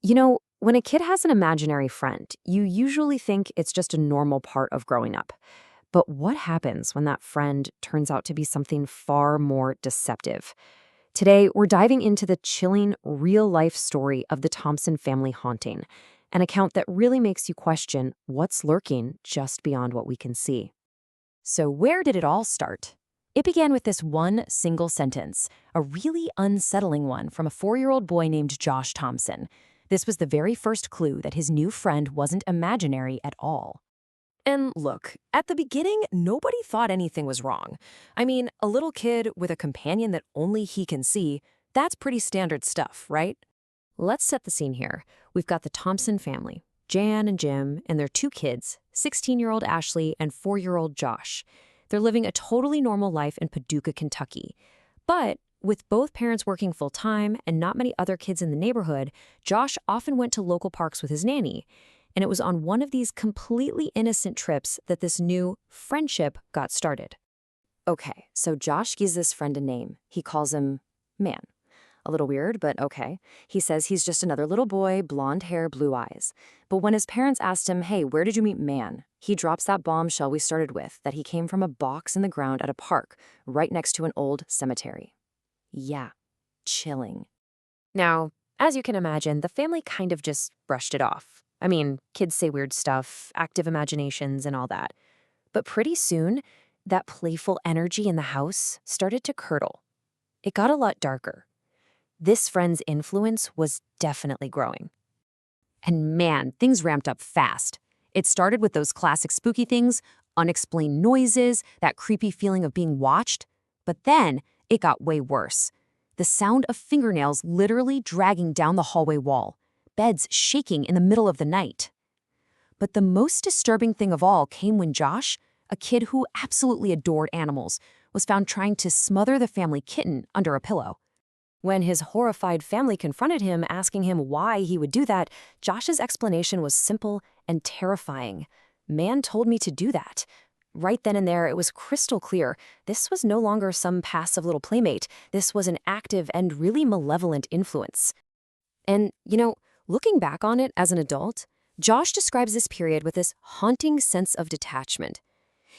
When a kid has an imaginary friend, you usually think it's just a normal part of growing up. But what happens when that friend turns out to be something far more deceptive? Today, we're diving into the chilling, real life story of the Thompson family haunting, an account that really makes you question what's lurking just beyond what we can see. So, where did it all start? It began with this one single sentence, a really unsettling one from a 4-year-old boy named Josh Thompson. This was the very first clue that his new friend wasn't imaginary at all. And look, at the beginning, nobody thought anything was wrong. I mean, a little kid with a companion that only he can see, that's pretty standard stuff, right? Let's set the scene here. We've got the Thompson family, Jan and Jim, and their two kids, 16-year-old Ashley and 4-year-old Josh. They're living a totally normal life in Paducah, Kentucky. But with both parents working full-time and not many other kids in the neighborhood, Josh often went to local parks with his nanny. And it was on one of these completely innocent trips that this new friendship got started. Okay, so Josh gives this friend a name. He calls him Man. A little weird, but okay. He says he's just another little boy, blonde hair, blue eyes. But when his parents asked him, hey, where did you meet Man? He drops that bombshell we started with, that he came from a box in the ground at a park, right next to an old cemetery. Yeah, chilling. Now, as you can imagine, the family kind of just brushed it off. I mean, kids say weird stuff, active imaginations, and all that. But pretty soon, that playful energy in the house started to curdle. It got a lot darker. This friend's influence was definitely growing. And man, things ramped up fast. It started with those classic spooky things, unexplained noises, that creepy feeling of being watched. But then it got way worse. The sound of fingernails literally dragging down the hallway wall, beds shaking in the middle of the night. But the most disturbing thing of all came when Josh, a kid who absolutely adored animals, was found trying to smother the family kitten under a pillow. When his horrified family confronted him, asking him why he would do that, Josh's explanation was simple and terrifying. Man told me to do that. Right then and there, it was crystal clear. This was no longer some passive little playmate. This was an active and really malevolent influence. And, looking back on it as an adult, Josh describes this period with this haunting sense of detachment.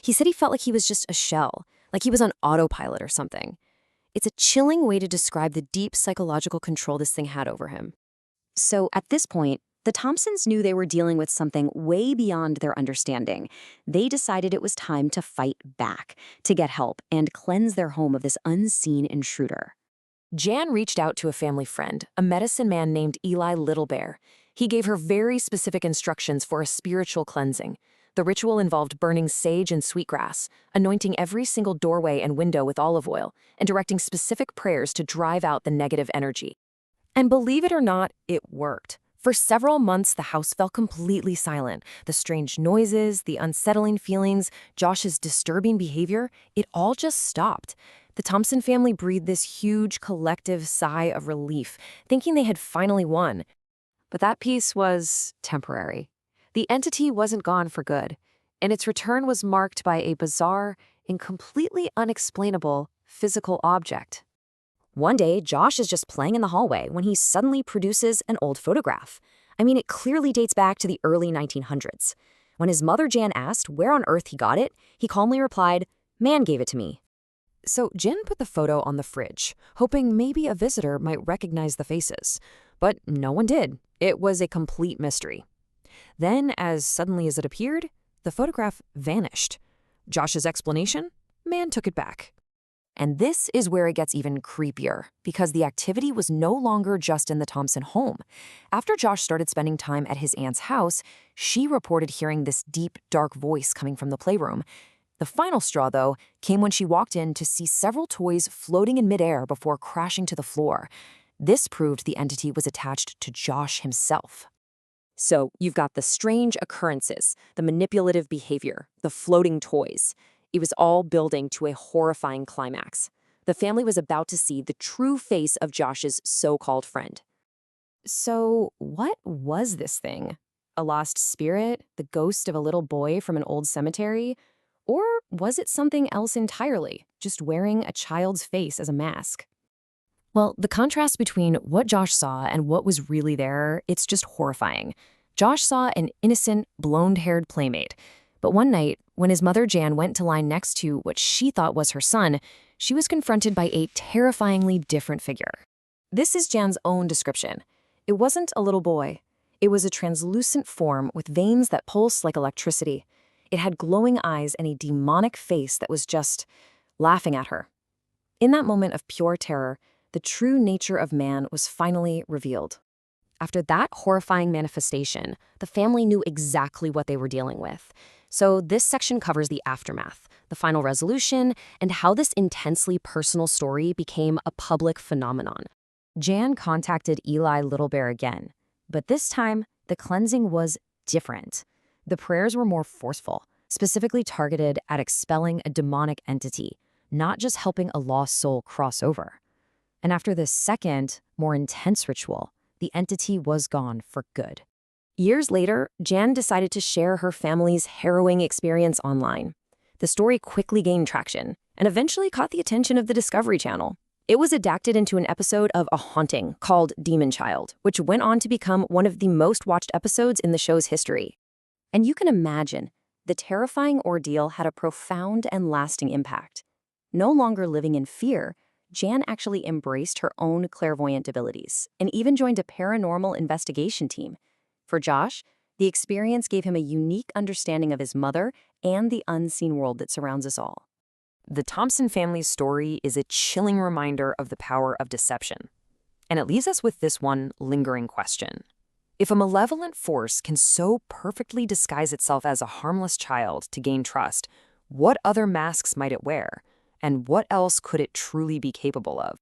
He said he felt like he was just a shell, like he was on autopilot or something. It's a chilling way to describe the deep psychological control this thing had over him. So at this point, the Thompsons knew they were dealing with something way beyond their understanding. They decided it was time to fight back, to get help, and cleanse their home of this unseen intruder. Jan reached out to a family friend, a medicine man named Eli Littlebear. He gave her very specific instructions for a spiritual cleansing. The ritual involved burning sage and sweetgrass, anointing every single doorway and window with olive oil, and directing specific prayers to drive out the negative energy. And believe it or not, it worked. For several months, the house fell completely silent. The strange noises, the unsettling feelings, Josh's disturbing behavior, it all just stopped. The Thompson family breathed this huge collective sigh of relief, thinking they had finally won. But that peace was temporary. The entity wasn't gone for good, and its return was marked by a bizarre and completely unexplainable physical object. One day, Josh is just playing in the hallway when he suddenly produces an old photograph. I mean, it clearly dates back to the early 1900s. When his mother Jan asked where on earth he got it, he calmly replied, "Man gave it to me." So Jen put the photo on the fridge, hoping maybe a visitor might recognize the faces. But no one did. It was a complete mystery. Then, as suddenly as it appeared, the photograph vanished. Josh's explanation? Man took it back. And this is where it gets even creepier, because the activity was no longer just in the Thompson home. After Josh started spending time at his aunt's house, she reported hearing this deep, dark voice coming from the playroom. The final straw, though, came when she walked in to see several toys floating in midair before crashing to the floor. This proved the entity was attached to Josh himself. So you've got the strange occurrences, the manipulative behavior, the floating toys. It was all building to a horrifying climax. The family was about to see the true face of Josh's so-called friend. So what was this thing? A lost spirit? The ghost of a little boy from an old cemetery? Or was it something else entirely, just wearing a child's face as a mask? Well, the contrast between what Josh saw and what was really there, it's just horrifying. Josh saw an innocent, blonde-haired playmate. But one night, when his mother Jan went to lie next to what she thought was her son, she was confronted by a terrifyingly different figure. This is Jan's own description. It wasn't a little boy. It was a translucent form with veins that pulsed like electricity. It had glowing eyes and a demonic face that was just laughing at her. In that moment of pure terror, the true nature of man was finally revealed. After that horrifying manifestation, the family knew exactly what they were dealing with. So this section covers the aftermath, the final resolution, and how this intensely personal story became a public phenomenon. Jan contacted Eli Littlebear again, but this time the cleansing was different. The prayers were more forceful, specifically targeted at expelling a demonic entity, not just helping a lost soul cross over. And after this second, more intense ritual, the entity was gone for good. Years later, Jan decided to share her family's harrowing experience online. The story quickly gained traction and eventually caught the attention of the Discovery Channel. It was adapted into an episode of A Haunting called Demon Child, which went on to become one of the most watched episodes in the show's history. And you can imagine, the terrifying ordeal had a profound and lasting impact. No longer living in fear, Jan actually embraced her own clairvoyant abilities and even joined a paranormal investigation team. For Josh, the experience gave him a unique understanding of his mother and the unseen world that surrounds us all. The Thompson family's story is a chilling reminder of the power of deception. And it leaves us with this one lingering question. If a malevolent force can so perfectly disguise itself as a harmless child to gain trust, what other masks might it wear? And what else could it truly be capable of?